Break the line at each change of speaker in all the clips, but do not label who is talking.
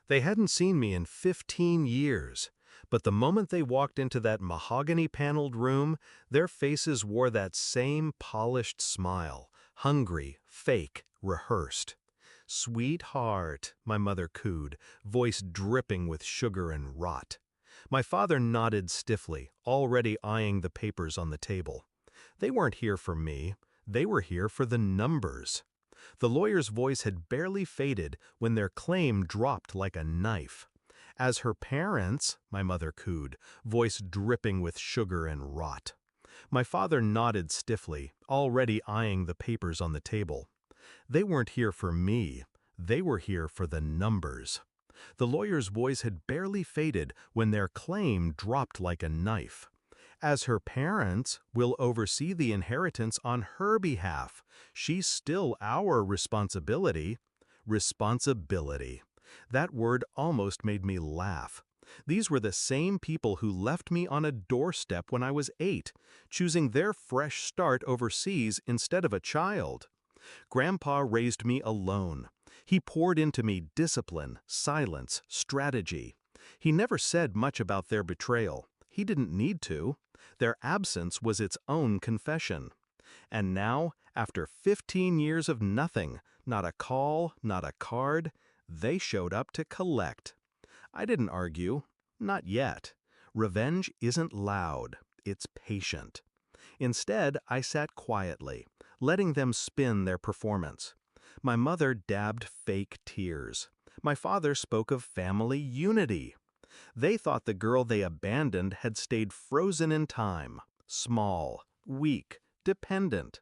They hadn't seen me in 15 years, but the moment they walked into that mahogany-paneled room, their faces wore that same polished smile, hungry, fake, rehearsed. "Sweetheart," my mother cooed, voice dripping with sugar and rot. My father nodded stiffly, already eyeing the papers on the table. They weren't here for me. They were here for the numbers. The lawyer's voice had barely faded when their claim dropped like a knife. "As her parents," my mother cooed, voice dripping with sugar and rot. My father nodded stiffly, already eyeing the papers on the table. They weren't here for me. They were here for the numbers. The lawyer's voice had barely faded when their claim dropped like a knife. "As her parents, we'll oversee the inheritance on her behalf. She's still our responsibility." Responsibility. That word almost made me laugh. These were the same people who left me on a doorstep when I was 8, choosing their fresh start overseas instead of a child. Grandpa raised me alone. He poured into me discipline, silence, strategy. He never said much about their betrayal. He didn't need to. Their absence was its own confession. And now, after 15 years of nothing, not a call, not a card, they showed up to collect. I didn't argue. Not yet. Revenge isn't loud. It's patient. Instead, I sat quietly, letting them spin their performance. My mother dabbed fake tears. My father spoke of family unity. They thought the girl they abandoned had stayed frozen in time, small, weak, dependent.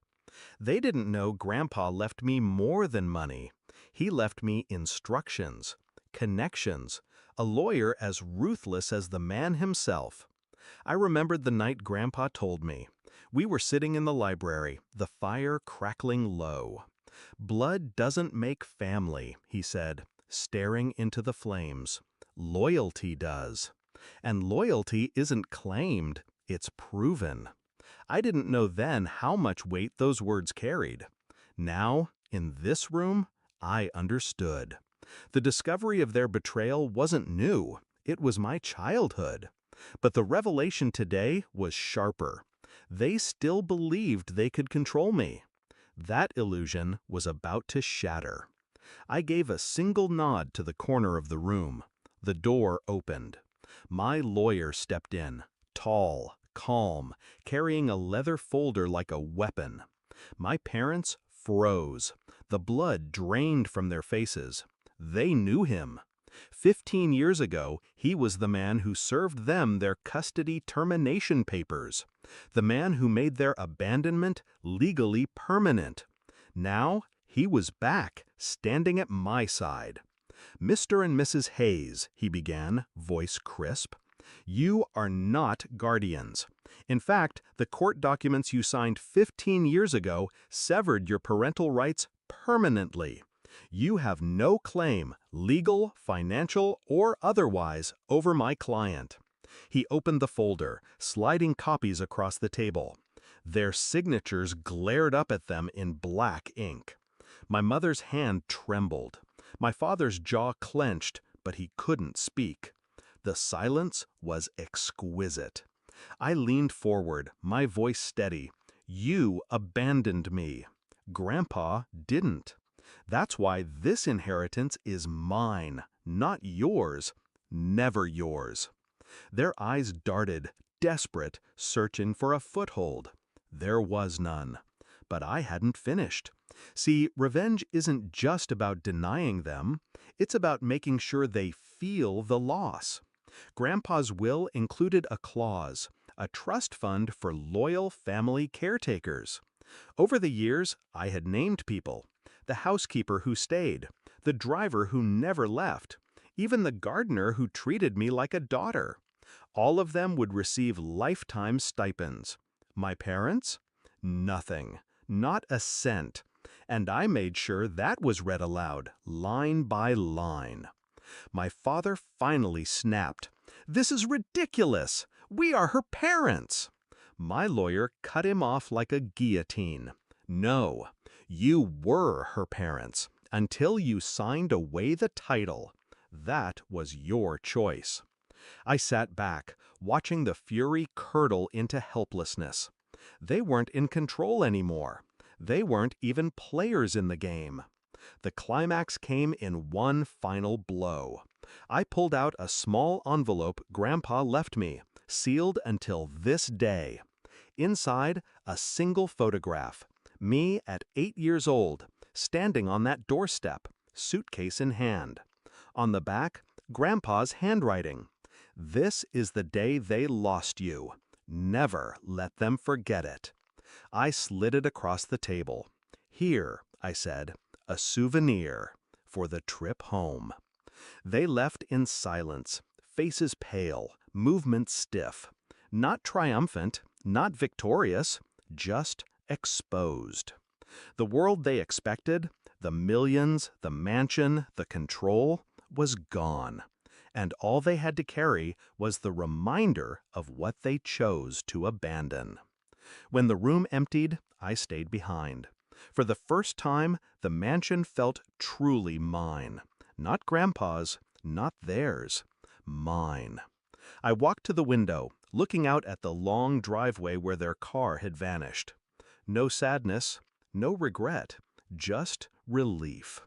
They didn't know Grandpa left me more than money. He left me instructions, connections, a lawyer as ruthless as the man himself. I remembered the night Grandpa told me. We were sitting in the library, the fire crackling low. "Blood doesn't make family," he said, staring into the flames. "Loyalty does. And loyalty isn't claimed, it's proven." I didn't know then how much weight those words carried. Now, in this room, I understood. The discovery of their betrayal wasn't new. It was my childhood. But the revelation today was sharper. They still believed they could control me. That illusion was about to shatter. I gave a single nod to the corner of the room. The door opened. My lawyer stepped in, tall, calm, carrying a leather folder like a weapon. My parents froze. The blood drained from their faces. They knew him. 15 years ago, he was the man who served them their custody termination papers, the man who made their abandonment legally permanent. Now, he was back, standing at my side. "Mr. and Mrs. Hayes," he began, voice crisp, "you are not guardians. In fact, the court documents you signed 15 years ago severed your parental rights permanently. You have no claim, legal, financial, or otherwise, over my client." He opened the folder, sliding copies across the table. Their signatures glared up at them in black ink. My mother's hand trembled. My father's jaw clenched, but he couldn't speak. The silence was exquisite. I leaned forward, my voice steady. "You abandoned me. Grandpa didn't. That's why this inheritance is mine, not yours, never yours." Their eyes darted, desperate, searching for a foothold. There was none. But I hadn't finished. See, revenge isn't just about denying them. It's about making sure they feel the loss. Grandpa's will included a clause, a trust fund for loyal family caretakers. Over the years, I had named people. The housekeeper who stayed, the driver who never left, even the gardener who treated me like a daughter. All of them would receive lifetime stipends. My parents? Nothing. Not a cent. And I made sure that was read aloud, line by line. My father finally snapped. "This is ridiculous! We are her parents!" My lawyer cut him off like a guillotine. "No, you were her parents until you signed away the title. That was your choice. I sat back, watching the fury curdle into helplessness. They weren't in control anymore. They weren't even players in the game. The climax came in one final blow. I pulled out a small envelope Grandpa left me, sealed until this day. Inside, a single photograph. Me at 8 years old, standing on that doorstep, suitcase in hand. On the back, Grandpa's handwriting. This is the day they lost you. Never let them forget it. I slid it across the table. Here, I said, a souvenir for the trip home. They left in silence, faces pale, movements stiff. Not triumphant, not victorious, just exposed. The world they expected, the millions, the mansion, the control, was gone. And all they had to carry was the reminder of what they chose to abandon. When the room emptied, I stayed behind. For the first time, the mansion felt truly mine. Not Grandpa's, not theirs. Mine. I walked to the window, looking out at the long driveway where their car had vanished. No sadness, no regret, just relief.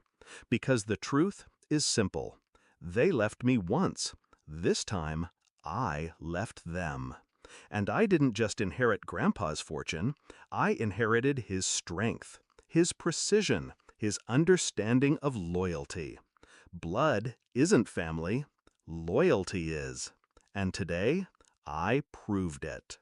Because the truth is simple. They left me once. This time, I left them. And I didn't just inherit Grandpa's fortune, I inherited his strength, his precision, his understanding of loyalty. Blood isn't family, loyalty is. And today, I proved it.